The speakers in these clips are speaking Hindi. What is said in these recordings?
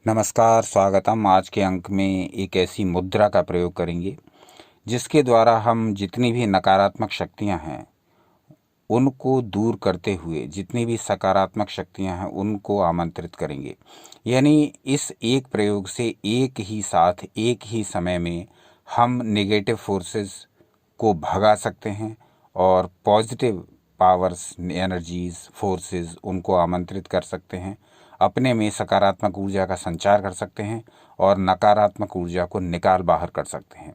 नमस्कार, स्वागतम। आज के अंक में एक ऐसी मुद्रा का प्रयोग करेंगे जिसके द्वारा हम जितनी भी नकारात्मक शक्तियां हैं उनको दूर करते हुए जितनी भी सकारात्मक शक्तियां हैं उनको आमंत्रित करेंगे। यानी इस एक प्रयोग से एक ही साथ एक ही समय में हम नेगेटिव फोर्सेस को भगा सकते हैं और पॉजिटिव पावर्स, एनर्जीज, फोर्सेस उनको आमंत्रित कर सकते हैं। अपने में सकारात्मक ऊर्जा का संचार कर सकते हैं और नकारात्मक ऊर्जा को निकाल बाहर कर सकते हैं।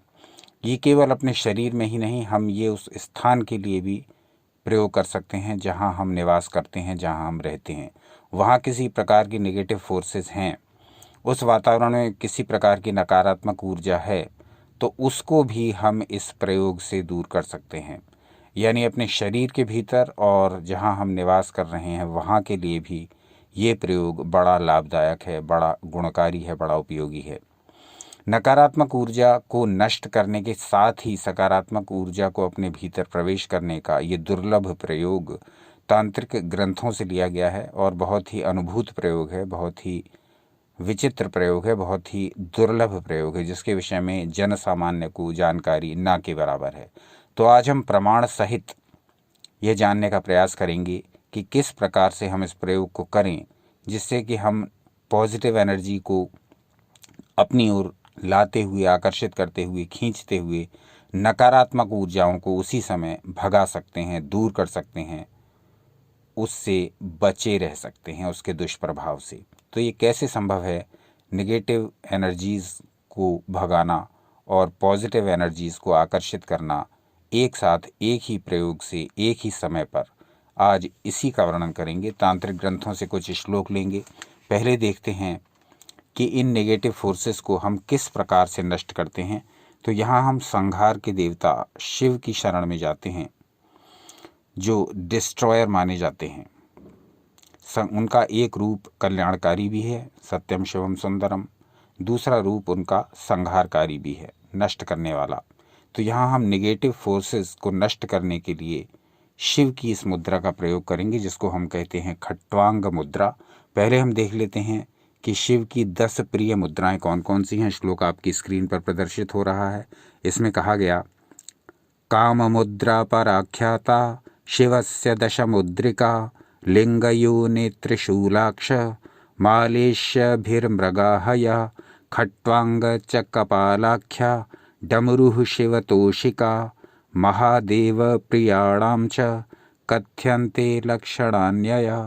ये केवल अपने शरीर में ही नहीं, हम ये उस स्थान के लिए भी प्रयोग कर सकते हैं जहां हम निवास करते हैं, जहां हम रहते हैं। वहां किसी प्रकार की नेगेटिव फोर्सेस हैं, उस वातावरण में किसी प्रकार की नकारात्मक ऊर्जा है, तो उसको भी हम इस प्रयोग से दूर कर सकते हैं। यानी अपने शरीर के भीतर और जहां हम निवास कर रहे हैं वहां के लिए भी ये प्रयोग बड़ा लाभदायक है, बड़ा गुणकारी है, बड़ा उपयोगी है। नकारात्मक ऊर्जा को नष्ट करने के साथ ही सकारात्मक ऊर्जा को अपने भीतर प्रवेश करने का ये दुर्लभ प्रयोग तांत्रिक ग्रंथों से लिया गया है और बहुत ही अनुभूत प्रयोग है, बहुत ही विचित्र प्रयोग है, बहुत ही दुर्लभ प्रयोग है, जिसके विषय में जन सामान्य को जानकारी ना के बराबर है। तो आज हम प्रमाण सहित ये जानने का प्रयास करेंगे कि किस प्रकार से हम इस प्रयोग को करें जिससे कि हम पॉजिटिव एनर्जी को अपनी ओर लाते हुए, आकर्षित करते हुए, खींचते हुए नकारात्मक ऊर्जाओं को उसी समय भगा सकते हैं, दूर कर सकते हैं, उससे बचे रह सकते हैं, उसके दुष्प्रभाव से। तो ये कैसे संभव है? नेगेटिव एनर्जीज को भगाना और पॉजिटिव एनर्जीज को आकर्षित करना एक साथ एक ही प्रयोग से एक ही समय पर। आज इसी का वर्णन करेंगे। तांत्रिक ग्रंथों से कुछ श्लोक लेंगे। पहले देखते हैं कि इन नेगेटिव फोर्सेस को हम किस प्रकार से नष्ट करते हैं। तो यहाँ हम संहार के देवता शिव की शरण में जाते हैं, जो डिस्ट्रॉयर माने जाते हैं। उनका एक रूप कल्याणकारी भी है, सत्यम शिवम सुंदरम। दूसरा रूप उनका संहारकारी भी है, नष्ट करने वाला। तो यहाँ हम नेगेटिव फोर्सेस को नष्ट करने के लिए शिव की इस मुद्रा का प्रयोग करेंगे, जिसको हम कहते हैं खट्वांग मुद्रा। पहले हम देख लेते हैं कि शिव की 10 प्रिय मुद्राएं कौन कौन सी हैं। श्लोक आपकी स्क्रीन पर प्रदर्शित हो रहा है। इसमें कहा गया, काम मुद्रा पराख्याता शिवस्य 10 मुद्रिका लिंगयोनि त्रिशूलाक्ष मालेश्यभिर्मृगाहय खट्वांग च कपालाख्या डमरुः शिवतोषिका महादेव प्रियाणाम च कथ्यन्ते लक्षणान्यया।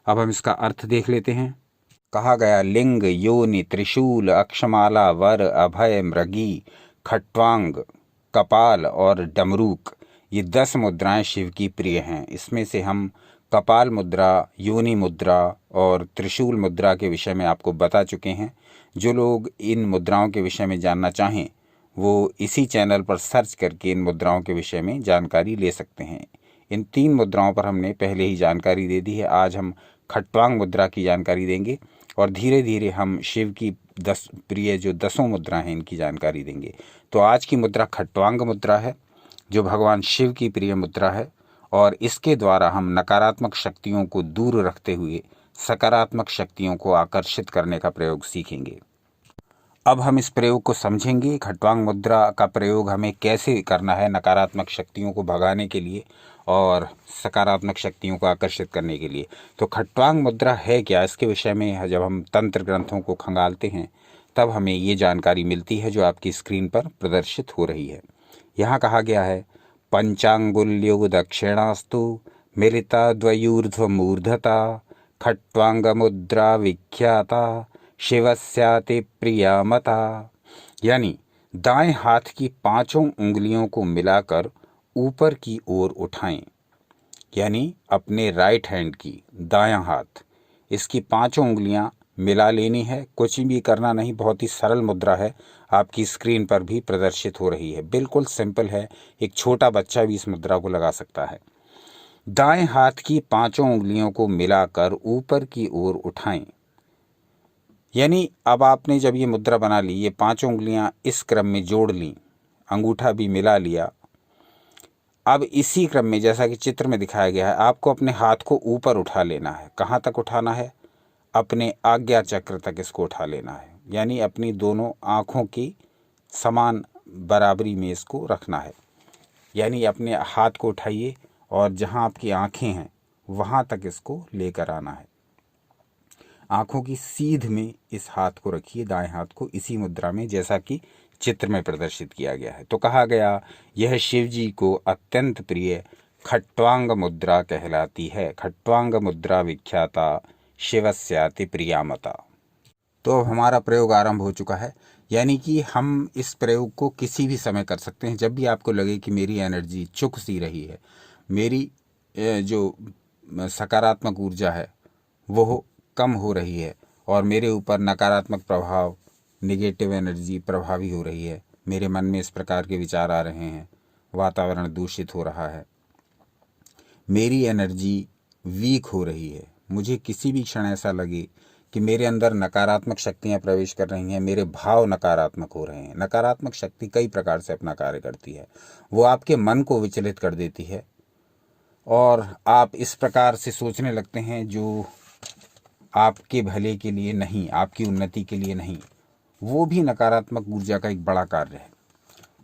अब हम इसका अर्थ देख लेते हैं। कहा गया, लिंग, योनि, त्रिशूल, अक्षमाला, वर, अभय, मृगी, खट्वांग, कपाल और डमरूक, ये 10 मुद्राएं शिव की प्रिय हैं। इसमें से हम कपाल मुद्रा, योनि मुद्रा और त्रिशूल मुद्रा के विषय में आपको बता चुके हैं। जो लोग इन मुद्राओं के विषय में जानना चाहें वो इसी चैनल पर सर्च करके इन मुद्राओं के विषय में जानकारी ले सकते हैं। इन 3 मुद्राओं पर हमने पहले ही जानकारी दे दी है। आज हम खट्वांग मुद्रा की जानकारी देंगे और धीरे धीरे हम शिव की 10 प्रिय जो 10 मुद्रा हैं इनकी जानकारी देंगे। तो आज की मुद्रा खट्वांग मुद्रा है, जो भगवान शिव की प्रिय मुद्रा है और इसके द्वारा हम नकारात्मक शक्तियों को दूर रखते हुए सकारात्मक शक्तियों को आकर्षित करने का प्रयोग सीखेंगे। अब हम इस प्रयोग को समझेंगे। खट्वांग मुद्रा का प्रयोग हमें कैसे करना है नकारात्मक शक्तियों को भगाने के लिए और सकारात्मक शक्तियों को आकर्षित करने के लिए। तो खट्वांग मुद्रा है क्या, इसके विषय में जब हम तंत्र ग्रंथों को खंगालते हैं तब हमें ये जानकारी मिलती है, जो आपकी स्क्रीन पर प्रदर्शित हो रही है। यहाँ कहा गया है, पंचांगुल्यो दक्षिणास्तु मिलिता द्वयूर्ध्वमूर्धता खट्वांग मुद्रा विख्याता शिवस्याति प्रिया मता। यानी दाएं हाथ की 5 उंगलियों को मिलाकर ऊपर की ओर उठाएं। यानी अपने राइट हैंड की दायां हाथ, इसकी 5 उंगलियां मिला लेनी है। कुछ भी करना नहीं, बहुत ही सरल मुद्रा है, आपकी स्क्रीन पर भी प्रदर्शित हो रही है। बिल्कुल सिंपल है, एक छोटा बच्चा भी इस मुद्रा को लगा सकता है। दाएं हाथ की 5 उंगलियों को मिलाकर ऊपर की ओर उठाएं। यानी अब आपने जब ये मुद्रा बना ली, ये 5 उंगलियां इस क्रम में जोड़ ली, अंगूठा भी मिला लिया। अब इसी क्रम में, जैसा कि चित्र में दिखाया गया है, आपको अपने हाथ को ऊपर उठा लेना है। कहाँ तक उठाना है? अपने आज्ञा चक्र तक इसको उठा लेना है, यानी अपनी दोनों आँखों की समान बराबरी में इसको रखना है। यानी अपने हाथ को उठाइए और जहाँ आपकी आँखें हैं वहाँ तक इसको लेकर आना है। आँखों की सीध में इस हाथ को रखिए, दाएं हाथ को, इसी मुद्रा में, जैसा कि चित्र में प्रदर्शित किया गया है। तो कहा गया यह शिव जी को अत्यंत प्रिय खट्वांग मुद्रा कहलाती है। खट्वांग मुद्रा विख्याता शिवस्याति प्रियामता। तो अब हमारा प्रयोग आरंभ हो चुका है, यानी कि हम इस प्रयोग को किसी भी समय कर सकते हैं। जब भी आपको लगे कि मेरी एनर्जी चुक सी रही है, मेरी जो सकारात्मक ऊर्जा है वो कम हो रही है और मेरे ऊपर नकारात्मक प्रभाव, निगेटिव एनर्जी प्रभावी हो रही है, मेरे मन में इस प्रकार के विचार आ रहे हैं, वातावरण दूषित हो रहा है, मेरी एनर्जी वीक हो रही है, मुझे किसी भी क्षण ऐसा लगे कि मेरे अंदर नकारात्मक शक्तियां प्रवेश कर रही हैं, मेरे भाव नकारात्मक हो रहे हैं। नकारात्मक शक्ति कई प्रकार से अपना कार्य करती है। वो आपके मन को विचलित कर देती है और आप इस प्रकार से सोचने लगते हैं जो आपके भले के लिए नहीं, आपकी उन्नति के लिए नहीं। वो भी नकारात्मक ऊर्जा का एक बड़ा कार्य है।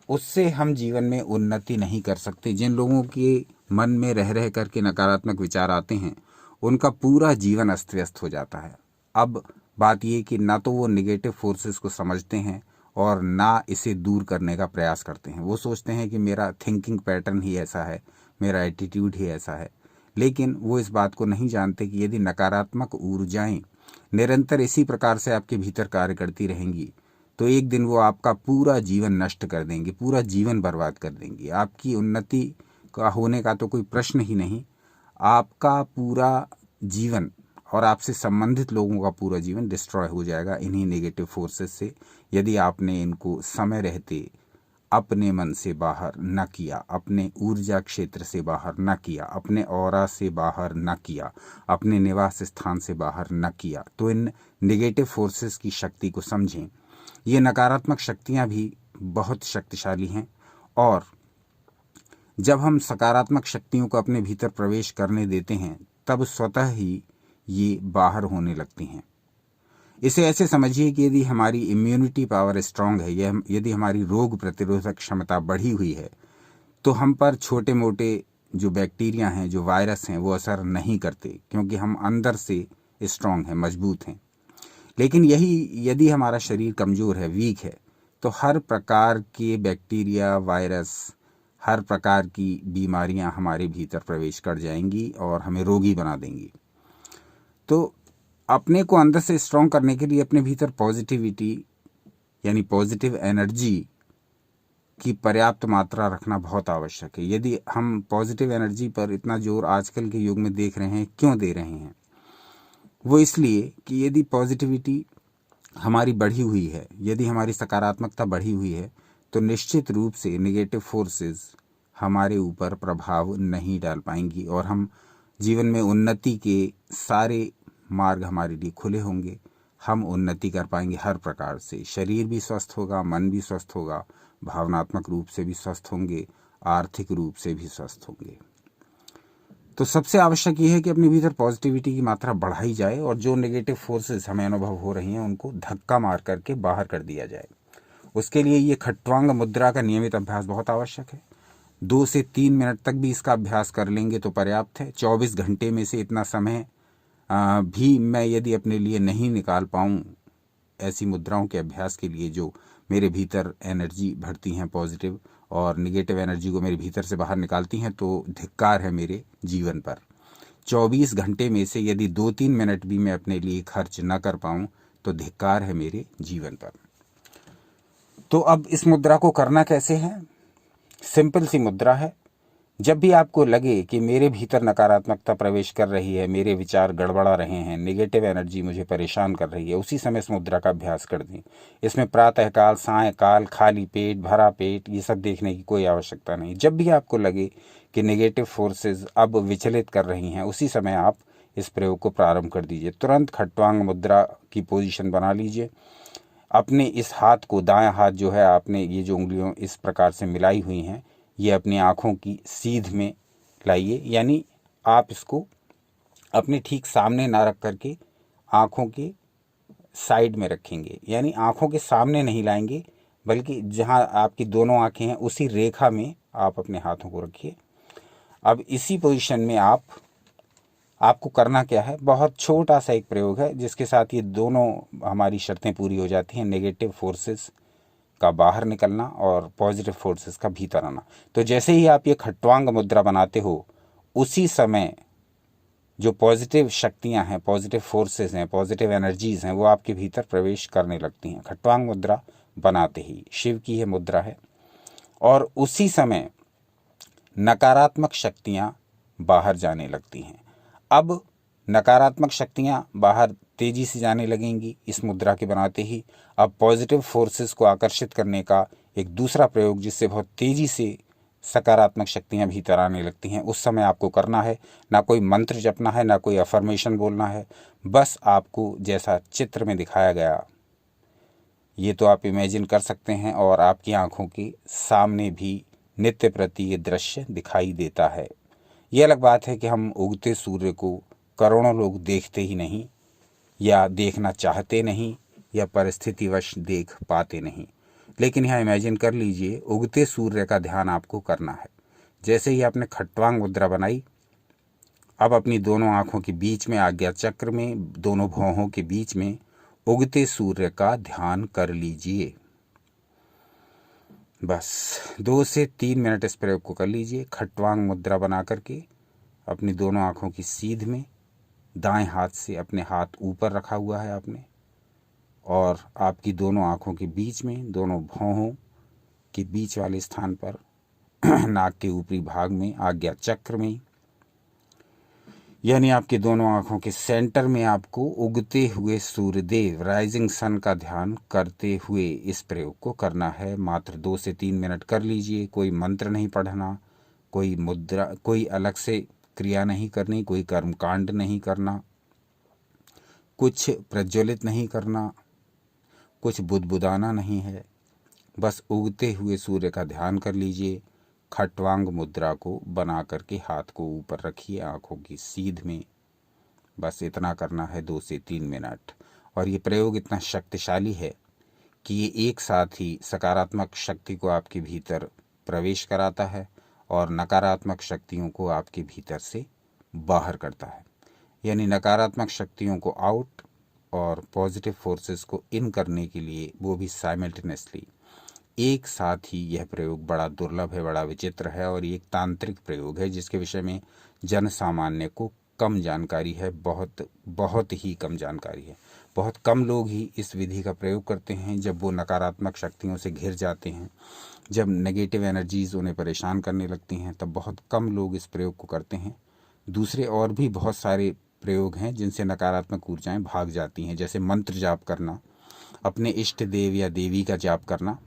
उससे हम जीवन में उन्नति नहीं कर सकते। जिन लोगों के मन में रह रह करके नकारात्मक विचार आते हैं, उनका पूरा जीवन अस्त व्यस्त हो जाता है। अब बात ये कि ना तो वो निगेटिव फोर्सेस को समझते हैं और ना इसे दूर करने का प्रयास करते हैं। वो सोचते हैं कि मेरा थिंकिंग पैटर्न ही ऐसा है, मेरा एटीट्यूड ही ऐसा है, लेकिन वो इस बात को नहीं जानते कि यदि नकारात्मक ऊर्जाएं निरंतर इसी प्रकार से आपके भीतर कार्य करती रहेंगी तो एक दिन वो आपका पूरा जीवन नष्ट कर देंगे, पूरा जीवन बर्बाद कर देंगी। आपकी उन्नति का होने का तो कोई प्रश्न ही नहीं। आपका पूरा जीवन और आपसे संबंधित लोगों का पूरा जीवन डिस्ट्रॉय हो जाएगा इन्हीं नेगेटिव फोर्सेस से, यदि आपने इनको समय रहते अपने मन से बाहर न किया, अपने ऊर्जा क्षेत्र से बाहर न किया, अपने ऑरा से बाहर न किया, अपने निवास स्थान से बाहर न किया। तो इन नेगेटिव फोर्सेस की शक्ति को समझें। ये नकारात्मक शक्तियां भी बहुत शक्तिशाली हैं और जब हम सकारात्मक शक्तियों को अपने भीतर प्रवेश करने देते हैं तब स्वतः ही ये बाहर होने लगती हैं। इसे ऐसे समझिए कि यदि हमारी इम्यूनिटी पावर स्ट्रांग है, यदि हमारी रोग प्रतिरोधक क्षमता बढ़ी हुई है, तो हम पर छोटे मोटे जो बैक्टीरिया हैं, जो वायरस हैं, वो असर नहीं करते, क्योंकि हम अंदर से स्ट्रांग हैं, मजबूत हैं। लेकिन यही यदि हमारा शरीर कमज़ोर है, वीक है, तो हर प्रकार के बैक्टीरिया, वायरस, हर प्रकार की बीमारियां हमारे भीतर प्रवेश कर जाएंगी और हमें रोगी बना देंगी। तो अपने को अंदर से स्ट्रांग करने के लिए अपने भीतर पॉजिटिविटी यानी पॉजिटिव एनर्जी की पर्याप्त मात्रा रखना बहुत आवश्यक है। यदि हम पॉजिटिव एनर्जी पर इतना जोर आजकल के युग में देख रहे हैं, क्यों दे रहे हैं? वो इसलिए कि यदि पॉजिटिविटी हमारी बढ़ी हुई है, यदि हमारी सकारात्मकता बढ़ी हुई है, तो निश्चित रूप से नेगेटिव फोर्सेस हमारे ऊपर प्रभाव नहीं डाल पाएंगी और हम जीवन में उन्नति के सारे मार्ग हमारे लिए खुले होंगे। हम उन्नति कर पाएंगे हर प्रकार से। शरीर भी स्वस्थ होगा, मन भी स्वस्थ होगा, भावनात्मक रूप से भी स्वस्थ होंगे, आर्थिक रूप से भी स्वस्थ होंगे। तो सबसे आवश्यक ये है कि अपने भीतर पॉजिटिविटी की मात्रा बढ़ाई जाए और जो नेगेटिव फोर्सेस हमें अनुभव हो रही हैं उनको धक्का मार करके बाहर कर दिया जाए। उसके लिए ये खट्वांग मुद्रा का नियमित अभ्यास बहुत आवश्यक है। 2 से 3 मिनट तक भी इसका अभ्यास कर लेंगे तो पर्याप्त है। 24 घंटे में से इतना समय भी मैं यदि अपने लिए नहीं निकाल पाऊँ ऐसी मुद्राओं के अभ्यास के लिए जो मेरे भीतर एनर्जी भरती हैं पॉजिटिव और निगेटिव एनर्जी को मेरे भीतर से बाहर निकालती हैं, तो धिक्कार है मेरे जीवन पर। 24 घंटे में से यदि 2-3 मिनट भी मैं अपने लिए खर्च न कर पाऊँ तो धिक्कार है मेरे जीवन पर। तो अब इस मुद्रा को करना कैसे है? सिंपल सी मुद्रा है। जब भी आपको लगे कि मेरे भीतर नकारात्मकता प्रवेश कर रही है, मेरे विचार गड़बड़ा रहे हैं, नेगेटिव एनर्जी मुझे परेशान कर रही है, उसी समय इस मुद्रा का अभ्यास कर दें। इसमें प्रातःकाल, सायंकाल, खाली पेट, भरा पेट, ये सब देखने की कोई आवश्यकता नहीं। जब भी आपको लगे कि नेगेटिव फोर्सेस अब विचलित कर रही हैं, उसी समय आप इस प्रयोग को प्रारंभ कर दीजिए। तुरंत खट्वांग मुद्रा की पोजीशन बना लीजिए। अपने इस हाथ को, दायां हाथ जो है, आपने ये जो उंगलियों इस प्रकार से मिलाई हुई हैं, ये अपनी आँखों की सीध में लाइए। यानी आप इसको अपने ठीक सामने ना रख करके आँखों के साइड में रखेंगे, यानी आँखों के सामने नहीं लाएंगे, बल्कि जहाँ आपकी दोनों आँखें हैं उसी रेखा में आप अपने हाथों को रखिए। अब इसी पोजीशन में आपको करना क्या है, बहुत छोटा सा एक प्रयोग है जिसके साथ ये दोनों हमारी शर्तें पूरी हो जाती हैं, नेगेटिव फोर्सेस का बाहर निकलना और पॉजिटिव फोर्सेस का भीतर आना। तो जैसे ही आप ये खट्वांग मुद्रा बनाते हो, उसी समय जो पॉजिटिव शक्तियां हैं, पॉजिटिव फोर्सेस हैं, पॉजिटिव एनर्जीज हैं, वो आपके भीतर प्रवेश करने लगती हैं। खट्वांग मुद्रा बनाते ही शिव की यह मुद्रा है, और उसी समय नकारात्मक शक्तियां बाहर जाने लगती हैं। अब नकारात्मक शक्तियां बाहर तेजी से जाने लगेंगी इस मुद्रा के बनाते ही। अब पॉजिटिव फोर्सेस को आकर्षित करने का एक दूसरा प्रयोग, जिससे बहुत तेजी से सकारात्मक शक्तियां भीतर आने लगती हैं, उस समय आपको करना है, ना कोई मंत्र जपना है, ना कोई अफर्मेशन बोलना है, बस आपको जैसा चित्र में दिखाया गया ये तो आप इमेजिन कर सकते हैं, और आपकी आंखों के सामने भी नित्य प्रति ये दृश्य दिखाई देता है। ये अलग बात है कि हम उगते सूर्य को करोड़ों लोग देखते ही नहीं, या देखना चाहते नहीं, या परिस्थितिवश देख पाते नहीं, लेकिन यहाँ इमेजिन कर लीजिए उगते सूर्य का ध्यान आपको करना है। जैसे ही आपने खट्वांग मुद्रा बनाई, अब अपनी दोनों आंखों के बीच में, आज्ञा चक्र में, दोनों भौहों के बीच में उगते सूर्य का ध्यान कर लीजिए। बस 2 से 3 मिनट इस प्रयोग को कर लीजिए। खट्वांग मुद्रा बना करके अपनी दोनों आंखों की सीध में दाएं हाथ से अपने हाथ ऊपर रखा हुआ है आपने, और आपकी दोनों आंखों के बीच में, दोनों भौहों के बीच वाले स्थान पर नाक के ऊपरी भाग में, आज्ञा चक्र में, यानी आपके दोनों आंखों के सेंटर में आपको उगते हुए सूर्यदेव, राइजिंग सन का ध्यान करते हुए इस प्रयोग को करना है। मात्र 2 से 3 मिनट कर लीजिए। कोई मंत्र नहीं पढ़ना, कोई मुद्रा, कोई अलग से क्रिया नहीं करनी, कोई कर्मकांड नहीं करना, कुछ प्रज्वलित नहीं करना, कुछ बुदबुदाना नहीं है, बस उगते हुए सूर्य का ध्यान कर लीजिए। खट्वांग मुद्रा को बना करके हाथ को ऊपर रखिए आंखों की सीध में, बस इतना करना है 2 से 3 मिनट। और ये प्रयोग इतना शक्तिशाली है कि ये एक साथ ही सकारात्मक शक्ति को आपके भीतर प्रवेश कराता है और नकारात्मक शक्तियों को आपके भीतर से बाहर करता है, यानी नकारात्मक शक्तियों को आउट और पॉजिटिव फोर्सेस को इन करने के लिए, वो भी साइमल्टेनियसली, एक साथ ही। यह प्रयोग बड़ा दुर्लभ है, बड़ा विचित्र है, और ये एक तांत्रिक प्रयोग है जिसके विषय में जन सामान्य को कम जानकारी है, बहुत ही कम जानकारी है। बहुत कम लोग ही इस विधि का प्रयोग करते हैं। जब वो नकारात्मक शक्तियों से घिर जाते हैं, जब नेगेटिव एनर्जीज उन्हें परेशान करने लगती हैं, तब बहुत कम लोग इस प्रयोग को करते हैं। दूसरे और भी बहुत सारे प्रयोग हैं जिनसे नकारात्मक ऊर्जाएं भाग जाती हैं, जैसे मंत्र जाप करना, अपने इष्ट देव या देवी का जाप करना,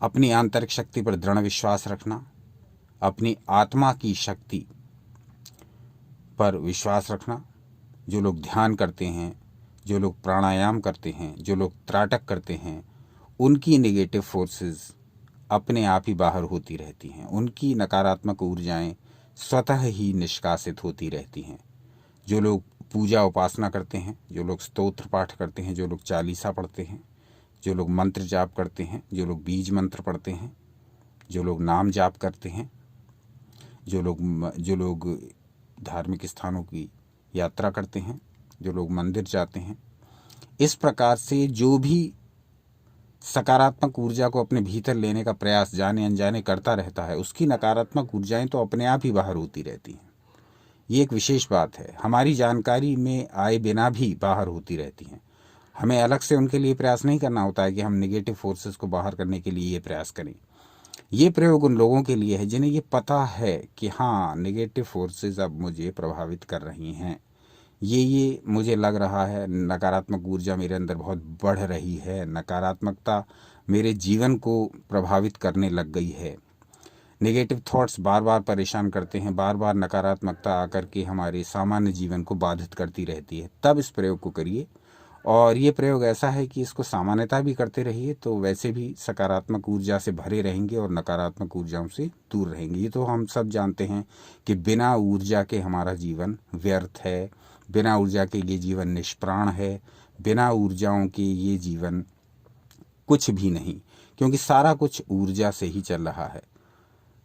अपनी आंतरिक शक्ति पर दृढ़ विश्वास रखना, अपनी आत्मा की शक्ति पर विश्वास रखना। जो लोग ध्यान करते हैं, जो लोग प्राणायाम करते हैं, जो लोग त्राटक करते हैं, उनकी नेगेटिव फोर्सेस अपने आप ही बाहर होती रहती हैं, उनकी नकारात्मक ऊर्जाएं स्वतः ही निष्कासित होती रहती हैं। जो लोग पूजा उपासना करते हैं, जो लोग स्तोत्र पाठ करते हैं, जो लोग चालीसा पढ़ते हैं, जो लोग मंत्र जाप करते हैं, जो लोग बीज मंत्र पढ़ते हैं, जो लोग नाम जाप करते हैं, जो लोग धार्मिक स्थानों की यात्रा करते हैं, जो लोग मंदिर जाते हैं, इस प्रकार से जो भी सकारात्मक ऊर्जा को अपने भीतर लेने का प्रयास जाने अनजाने करता रहता है, उसकी नकारात्मक ऊर्जाएं तो अपने आप ही बाहर होती रहती हैं। ये एक विशेष बात है, हमारी जानकारी में आए बिना भी बाहर होती रहती हैं। हमें अलग से उनके लिए प्रयास नहीं करना होता है कि हम नेगेटिव फोर्सेस को बाहर करने के लिए ये प्रयास करें। ये प्रयोग उन लोगों के लिए है जिन्हें ये पता है कि हाँ, नेगेटिव फोर्सेस अब मुझे प्रभावित कर रही हैं, ये मुझे लग रहा है नकारात्मक ऊर्जा मेरे अंदर बहुत बढ़ रही है, नकारात्मकता मेरे जीवन को प्रभावित करने लग गई है, नेगेटिव थॉट्स बार बार परेशान करते हैं, बार बार नकारात्मकता आकर के हमारे सामान्य जीवन को बाधित करती रहती है। तब इस प्रयोग को करिए, और ये प्रयोग ऐसा है कि इसको सामान्यता भी करते रहिए तो वैसे भी सकारात्मक ऊर्जा से भरे रहेंगे और नकारात्मक ऊर्जाओं से दूर रहेंगे। ये तो हम सब जानते हैं कि बिना ऊर्जा के हमारा जीवन व्यर्थ है, बिना ऊर्जा के ये जीवन निष्प्राण है, बिना ऊर्जाओं के ये जीवन कुछ भी नहीं, क्योंकि सारा कुछ ऊर्जा से ही चल रहा है।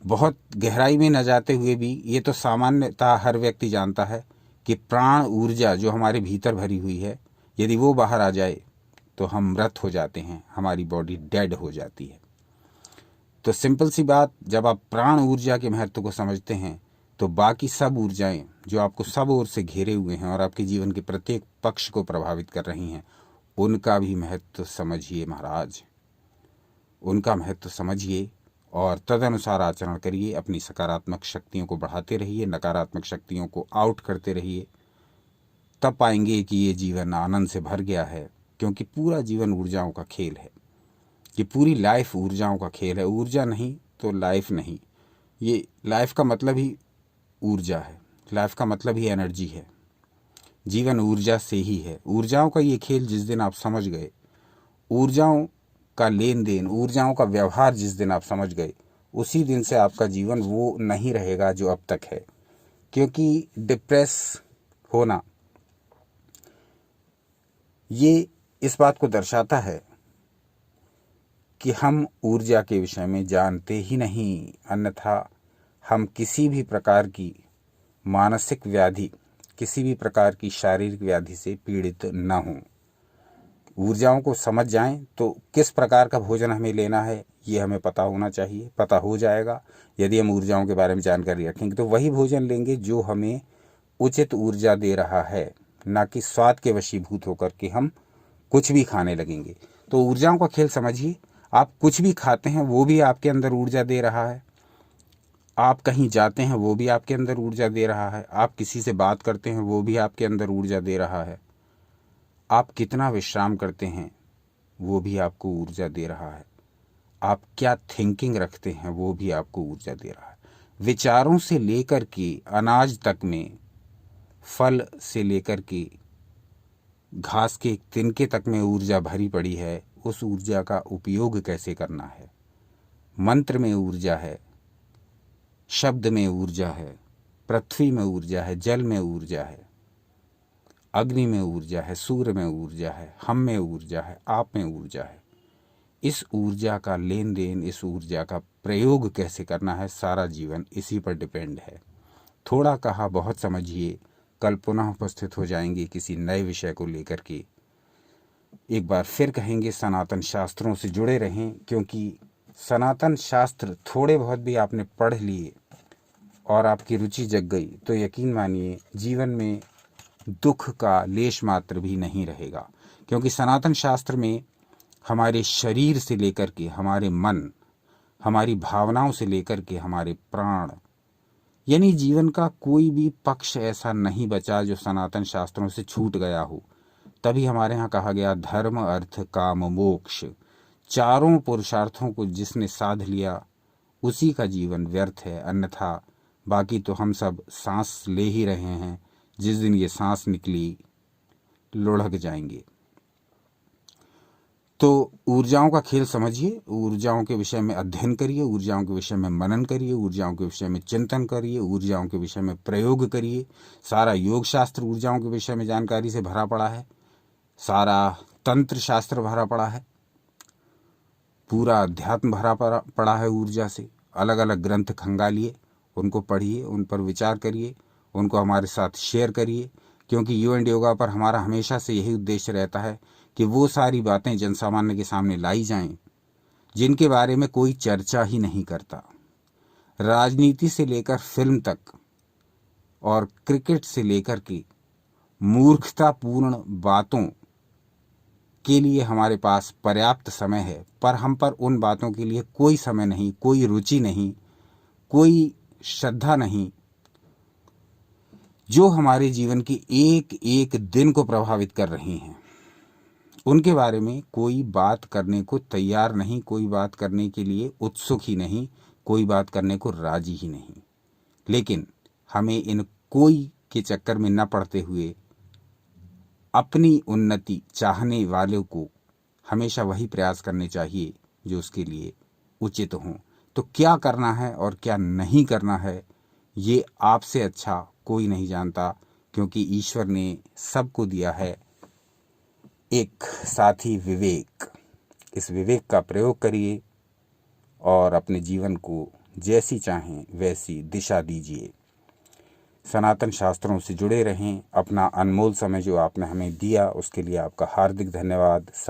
बहुत गहराई में न जाते हुए भी ये तो सामान्यतः हर व्यक्ति जानता है कि प्राण ऊर्जा जो हमारे भीतर भरी हुई है, यदि वो बाहर आ जाए तो हम मृत हो जाते हैं, हमारी बॉडी डेड हो जाती है। तो सिंपल सी बात, जब आप प्राण ऊर्जा के महत्व को समझते हैं तो बाकी सब ऊर्जाएं जो आपको सब ओर से घेरे हुए हैं और आपके जीवन के प्रत्येक पक्ष को प्रभावित कर रही हैं, उनका भी महत्व समझिए महाराज, उनका महत्व समझिए और तदनुसार आचरण करिए। अपनी सकारात्मक शक्तियों को बढ़ाते रहिए, नकारात्मक शक्तियों को आउट करते रहिए। तब पाएंगे कि ये जीवन आनंद से भर गया है, क्योंकि पूरा जीवन ऊर्जाओं का खेल है। ये पूरी लाइफ ऊर्जाओं का खेल है। ऊर्जा नहीं तो लाइफ नहीं। ये लाइफ का मतलब ही ऊर्जा है, लाइफ का मतलब ही एनर्जी है। जीवन ऊर्जा से ही है। ऊर्जाओं का ये खेल जिस दिन आप समझ गए, ऊर्जाओं का लेन देन, ऊर्जाओं का व्यवहार जिस दिन आप समझ गए, उसी दिन से आपका जीवन वो नहीं रहेगा जो अब तक है। क्योंकि डिप्रेस होना ये इस बात को दर्शाता है कि हम ऊर्जा के विषय में जानते ही नहीं, अन्यथा हम किसी भी प्रकार की मानसिक व्याधि, किसी भी प्रकार की शारीरिक व्याधि से पीड़ित न हों। ऊर्जाओं को समझ जाएं तो किस प्रकार का भोजन हमें लेना है ये हमें पता होना चाहिए। पता हो जाएगा यदि हम ऊर्जाओं के बारे में जानकारी रखेंगे, तो वही भोजन लेंगे जो हमें उचित ऊर्जा दे रहा है, ना कि स्वाद के वशीभूत होकर के हम कुछ भी खाने लगेंगे। तो ऊर्जाओं का खेल समझिए। आप कुछ भी खाते हैं वो भी आपके अंदर ऊर्जा दे रहा है, आप कहीं जाते हैं वो भी आपके अंदर ऊर्जा दे रहा है, आप किसी से बात करते हैं वो भी आपके अंदर ऊर्जा दे रहा है, आप कितना विश्राम करते हैं वो भी आपको ऊर्जा दे रहा है, आप क्या थिंकिंग रखते हैं वो भी आपको ऊर्जा दे रहा है। विचारों से लेकर के अनाज तक में, फल से लेकर के घास के तिनके तक में ऊर्जा भरी पड़ी है। उस ऊर्जा का उपयोग कैसे करना है। मंत्र में ऊर्जा है, शब्द में ऊर्जा है, पृथ्वी में ऊर्जा है, जल में ऊर्जा है, अग्नि में ऊर्जा है, सूर्य में ऊर्जा है, हम में ऊर्जा है, आप में ऊर्जा है। इस ऊर्जा का लेन देन, इस ऊर्जा का प्रयोग कैसे करना है, सारा जीवन इसी पर डिपेंड है। थोड़ा कहा बहुत समझिए। कल पुनः उपस्थित हो जाएंगे किसी नए विषय को लेकर के। एक बार फिर कहेंगे, सनातन शास्त्रों से जुड़े रहें, क्योंकि सनातन शास्त्र थोड़े बहुत भी आपने पढ़ लिए और आपकी रुचि जग गई तो यकीन मानिए जीवन में दुख का लेश मात्र भी नहीं रहेगा। क्योंकि सनातन शास्त्र में हमारे शरीर से लेकर के हमारे मन, हमारी भावनाओं से लेकर के हमारे प्राण, यानी जीवन का कोई भी पक्ष ऐसा नहीं बचा जो सनातन शास्त्रों से छूट गया हो। तभी हमारे यहाँ कहा गया, धर्म अर्थ काम मोक्ष, चारों पुरुषार्थों को जिसने साध लिया उसी का जीवन व्यर्थ है। अन्यथा बाकी तो हम सब सांस ले ही रहे हैं, जिस दिन ये सांस निकली लुढ़क जाएंगे। तो ऊर्जाओं का खेल समझिए, ऊर्जाओं के विषय में अध्ययन करिए, ऊर्जाओं के विषय में मनन करिए, ऊर्जाओं के विषय में चिंतन करिए, ऊर्जाओं के विषय में प्रयोग करिए। सारा योग शास्त्र ऊर्जाओं के विषय में जानकारी से भरा पड़ा है, सारा तंत्र शास्त्र भरा पड़ा है, पूरा अध्यात्म भरा पड़ा है ऊर्जा से। अलग अलग ग्रंथ खंगालिए, उनको पढ़िए, उन पर विचार करिए, उनको हमारे साथ शेयर करिए। क्योंकि यू एंड योगा पर हमारा हमेशा से यही उद्देश्य रहता है कि वो सारी बातें जनसामान्य के सामने लाई जाएं जिनके बारे में कोई चर्चा ही नहीं करता। राजनीति से लेकर फिल्म तक और क्रिकेट से लेकर के मूर्खतापूर्ण बातों के लिए हमारे पास पर्याप्त समय है, पर हम पर उन बातों के लिए कोई समय नहीं, कोई रुचि नहीं, कोई श्रद्धा नहीं जो हमारे जीवन के एक एक दिन को प्रभावित कर रही हैं। उनके बारे में कोई बात करने को तैयार नहीं, कोई बात करने के लिए उत्सुक ही नहीं, कोई बात करने को राजी ही नहीं। लेकिन हमें इन कोई के चक्कर में न पड़ते हुए अपनी उन्नति चाहने वालों को हमेशा वही प्रयास करने चाहिए जो उसके लिए उचित हों। तो क्या करना है और क्या नहीं करना है ये आपसे अच्छा कोई नहीं जानता, क्योंकि ईश्वर ने सबको दिया है एक साथी विवेक। इस विवेक का प्रयोग करिए और अपने जीवन को जैसी चाहें वैसी दिशा दीजिए। सनातन शास्त्रों से जुड़े रहें। अपना अनमोल समय जो आपने हमें दिया उसके लिए आपका हार्दिक धन्यवाद। सदा